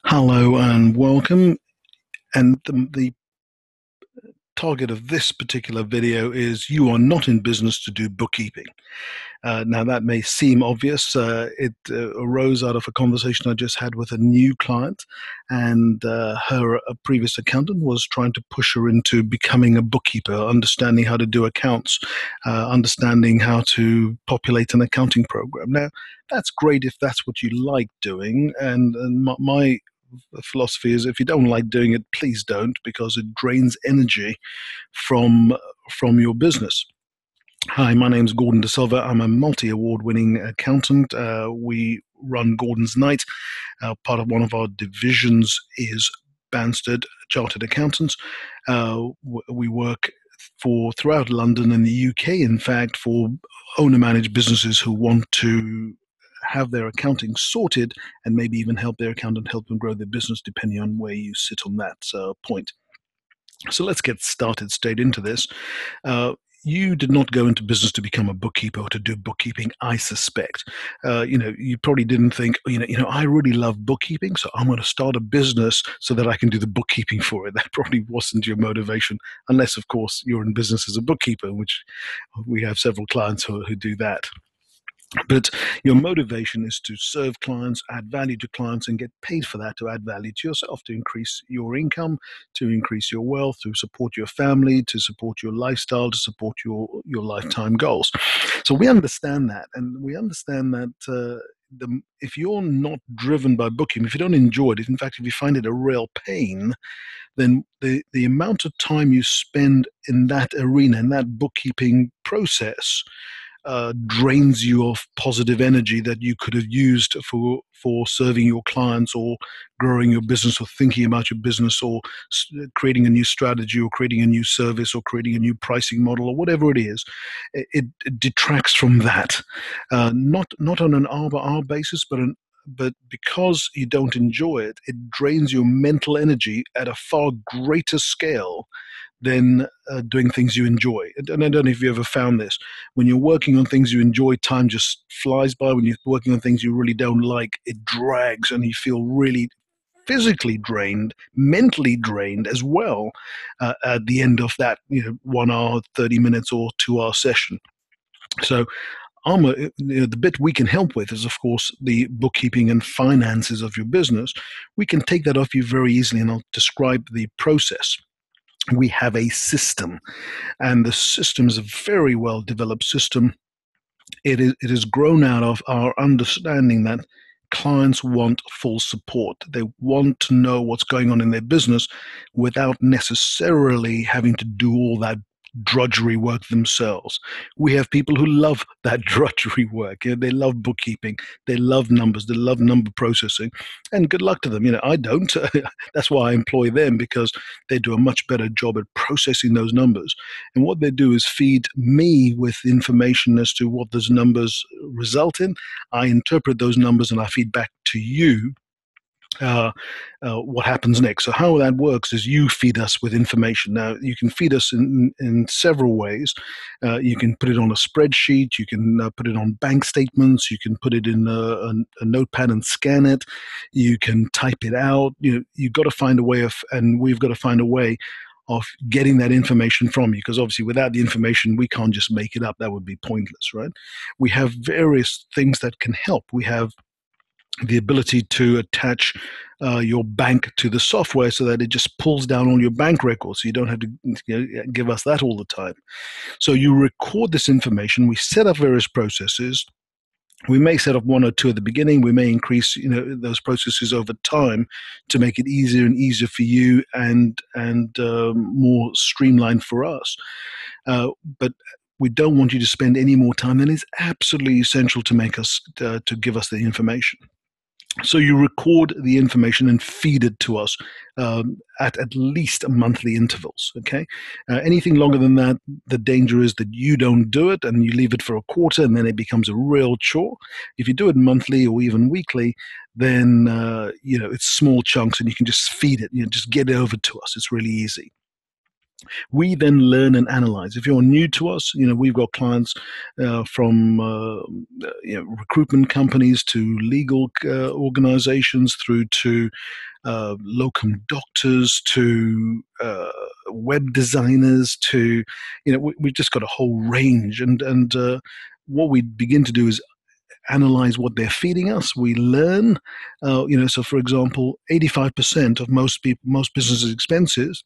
Hello and welcome. And the target of this particular video is you are not in business to do bookkeeping. Now, that may seem obvious. It arose out of a conversation I just had with a new client, and her previous accountant was trying to push her into becoming a bookkeeper, understanding how to do accounts, understanding how to populate an accounting program. Now, that's great if that's what you like doing, and my philosophy is if you don't like doing it, please don't, because it drains energy from your business. Hi, my name's Gordon De Silva. I'm a multi-award winning accountant. We run Gordon's Night. Part of one of our divisions is Banstead Chartered Accountants. We work for throughout London and the UK, in fact, for owner-managed businesses who want to have their accounting sorted and maybe even help their accountant help them grow their business, depending on where you sit on that point. So let's get started straight into this. You did not go into business to become a bookkeeper or to do bookkeeping, I suspect. You probably didn't think, I really love bookkeeping, so I'm going to start a business so that I can do the bookkeeping for it. That probably wasn't your motivation, unless, of course, you're in business as a bookkeeper, which we have several clients who do that. But your motivation is to serve clients, add value to clients, and get paid for that, to add value to yourself, to increase your income, to increase your wealth, to support your family, to support your lifestyle, to support your lifetime goals. So we understand that, and we understand that if you're not driven by bookkeeping, if you don't enjoy it, in fact, if you find it a real pain, then the amount of time you spend in that arena, in that bookkeeping process, drains you of positive energy that you could have used for serving your clients or growing your business or thinking about your business or creating a new strategy or creating a new service or creating a new pricing model or whatever it is. It detracts from that, not on an hour-by-hour basis, but because you don't enjoy it, it drains your mental energy at a far greater scale than doing things you enjoy. And I don't know if you ever found this. When you're working on things you enjoy, time just flies by. When you're working on things you really don't like, it drags and you feel really physically drained, mentally drained as well at the end of that 1 hour, 30 minutes or 2 hour session. So the bit we can help with is, of course, the bookkeeping and finances of your business. We can take that off you very easily, and I'll describe the process. We have a system, and the system is a very well developed system. It is grown out of our understanding that clients want full support. They want to know what's going on in their business without necessarily having to do all that drudgery work themselves. We have people who love that drudgery work. They love bookkeeping, they love numbers, they love number processing, and good luck to them. I don't. That's why I employ them, because they do a much better job at processing those numbers. And what they do is feed me with information as to what those numbers result in. I interpret those numbers and I feed back to you what happens next. So how that works is you feed us with information. Now, you can feed us in several ways. You can put it on a spreadsheet. You can put it on bank statements. You can put it in a notepad and scan it. You can type it out. You've got to find a way and we've got to find a way of getting that information from you, because obviously without the information we can't just make it up. That would be pointless, right? We have various things that can help. We have the ability to attach your bank to the software so that it just pulls down all your bank records, so you don't have to give us that all the time. So you record this information. We set up various processes. We may set up one or two at the beginning. We may increase those processes over time to make it easier and easier for you and more streamlined for us. But we don't want you to spend any more time than is absolutely essential to make us to give us the information. So you record the information and feed it to us at least monthly intervals, okay? Anything longer than that, the danger is that you don't do it and you leave it for a quarter and then it becomes a real chore. If you do it monthly or even weekly, then it's small chunks and you can just feed it, just get it over to us. It's really easy. We then learn and analyze. If you're new to us, we've got clients from recruitment companies to legal organizations through to locum doctors to web designers to, we've just got a whole range. And what we begin to do is analyze what they're feeding us. We learn, so for example, 85% of most businesses' expenses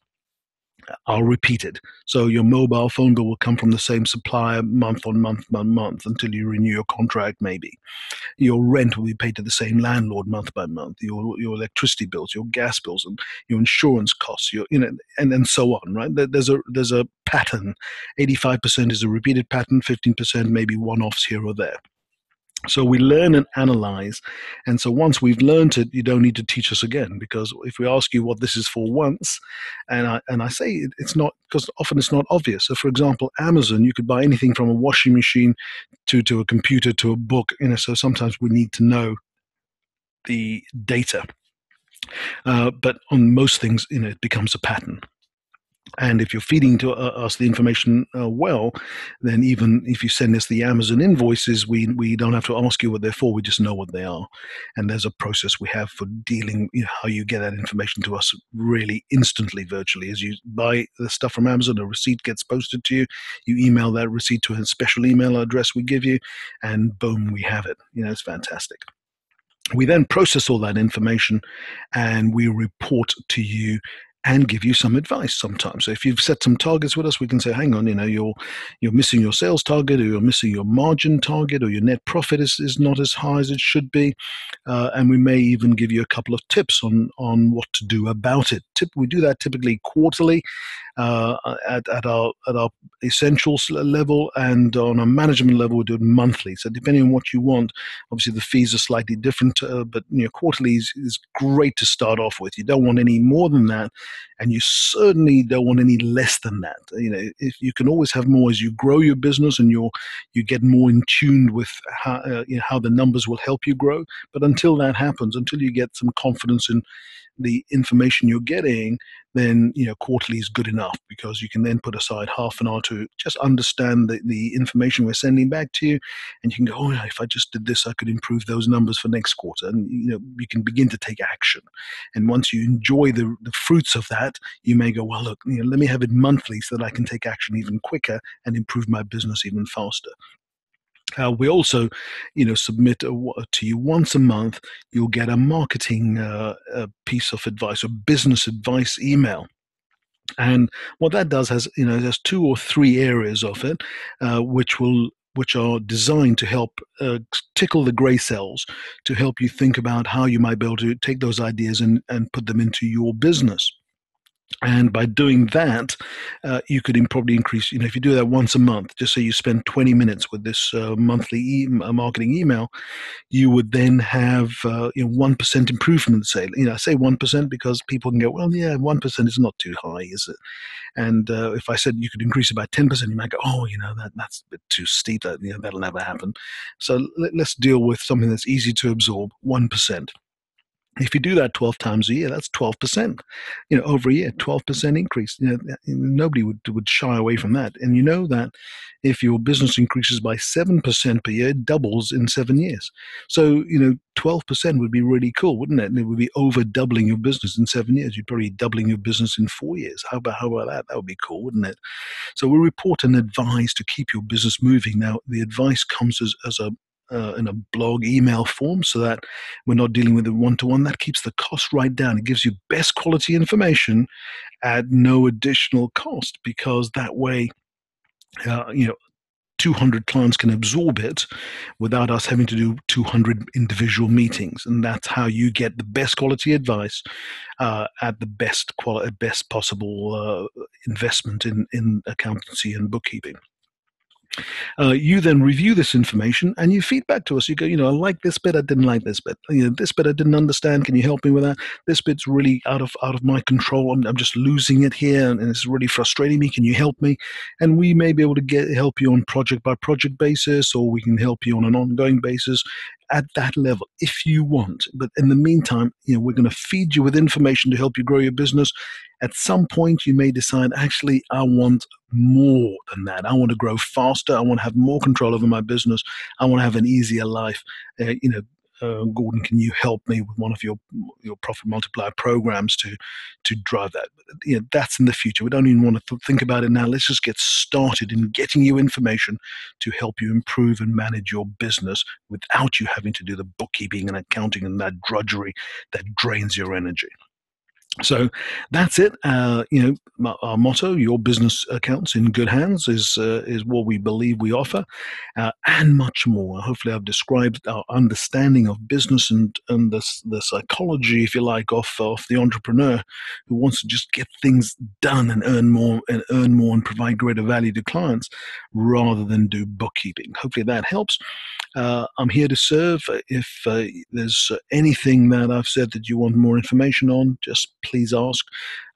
are repeated. So your mobile phone bill will come from the same supplier month on month on month until you renew your contract, maybe. Your rent will be paid to the same landlord month by month. Your electricity bills, your gas bills, and your insurance costs, and so on. Right? There's a pattern. 85% is a repeated pattern. 15% maybe one-offs here or there. So we learn and analyze. And so once we've learned it, you don't need to teach us again, because if we ask you what this is for once, and I say it's not, because often it's not obvious. So for example, Amazon, you could buy anything from a washing machine to a computer to a book. So sometimes we need to know the data. But on most things, it becomes a pattern. And if you're feeding to us the information well, then even if you send us the Amazon invoices, we don't have to ask you what they're for. We just know what they are. And there's a process we have for dealing, how you get that information to us really instantly, virtually. As you buy the stuff from Amazon, a receipt gets posted to you. You email that receipt to a special email address we give you, and boom, we have it. It's fantastic. We then process all that information and we report to you and give you some advice sometimes. So if you've set some targets with us, we can say, hang on, you're missing your sales target, or you're missing your margin target, or your net profit is not as high as it should be. And we may even give you a couple of tips on what to do about it. We do that typically quarterly at our essentials level, and on a management level we do it monthly. So depending on what you want, obviously the fees are slightly different, but quarterly is great to start off with. You don't want any more than that, and you certainly don't want any less than that. If you can always have more as you grow your business and you get more in tune with how the numbers will help you grow. But until that happens, until you get some confidence in the information you're getting, then quarterly is good enough, because you can then put aside half an hour to just understand the information we're sending back to you, and you can go, oh yeah, if I just did this, I could improve those numbers for next quarter. And you can begin to take action. And once you enjoy the fruits of that, you may go, well, look, let me have it monthly so that I can take action even quicker and improve my business even faster. We also, submit to you once a month. You'll get a marketing piece of advice, or business advice email. And what that does there's 2 or 3 areas of it, which are designed to help tickle the gray cells, to help you think about how you might be able to take those ideas and put them into your business. And by doing that, you could probably increase, if you do that once a month, just say you spend 20 minutes with this monthly marketing email, you would then have 1% improvement, say. I say 1% because people can go, well, yeah, 1% is not too high, is it? And if I said you could increase it by 10%, you might go, oh, that's a bit too steep. That'll never happen. So let's deal with something that's easy to absorb, 1%. If you do that 12 times a year, that's 12%, over a year, 12% increase. Nobody would shy away from that. And you know that if your business increases by 7% per year, it doubles in 7 years. So, 12% would be really cool, wouldn't it? And it would be over doubling your business in 7 years. You'd probably doubling your business in 4 years. How about that? That would be cool, wouldn't it? So we report and advise to keep your business moving. Now, the advice comes as in a blog email form, so that we're not dealing with it one-to-one. That keeps the cost right down. It gives you best quality information at no additional cost, because that way 200 clients can absorb it without us having to do 200 individual meetings. And that's how you get the best quality advice at the best possible investment in accountancy and bookkeeping. You then review this information and you feedback to us. You go, I like this bit, I didn't like this bit. This bit I didn't understand. Can you help me with that? This bit's really out of my control. I'm just losing it here, and it's really frustrating me. Can you help me? And we may be able to help you on project by project basis, or we can help you on an ongoing basis at that level if you want. But in the meantime, we're going to feed you with information to help you grow your business. At some point, you may decide, actually, I want more than that. I want to grow faster. I want to have more control over my business. I want to have an easier life. Gordon, can you help me with one of your profit multiplier programs to drive that? That's in the future. We don't even want to think about it now. Let's just get started in getting you information to help you improve and manage your business without you having to do the bookkeeping and accounting and that drudgery that drains your energy. So that's it. Our motto: "Your business accounts in good hands," is what we believe we offer, and much more. Hopefully, I've described our understanding of business and the psychology, if you like, of the entrepreneur who wants to just get things done and earn more and provide greater value to clients rather than do bookkeeping. Hopefully, that helps. I'm here to serve. If there's anything that I've said that you want more information on, just please ask.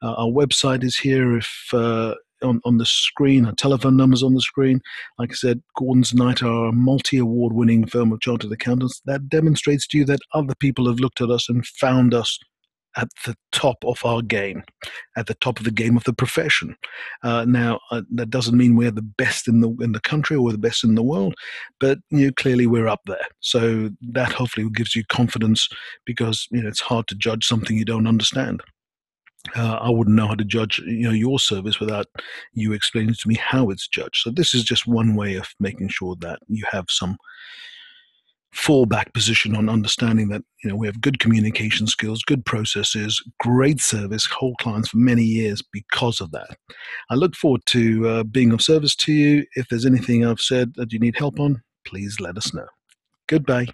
Our website is here. If on the screen, our telephone number's on the screen. Like I said, Gordon's Knight are a multi-award winning firm of chartered accountants. That demonstrates to you that other people have looked at us and found us at the top of our game, at the top of the game of the profession. Now, that doesn't mean we're the best in the country or the best in the world, but clearly we're up there. So that hopefully gives you confidence, because it's hard to judge something you don't understand. I wouldn't know how to judge your service without you explaining to me how it's judged. So this is just one way of making sure that you have some fallback position on understanding that we have good communication skills, good processes, great service, hold clients for many years because of that. I look forward to being of service to you. If there's anything I've said that you need help on, please let us know. Goodbye.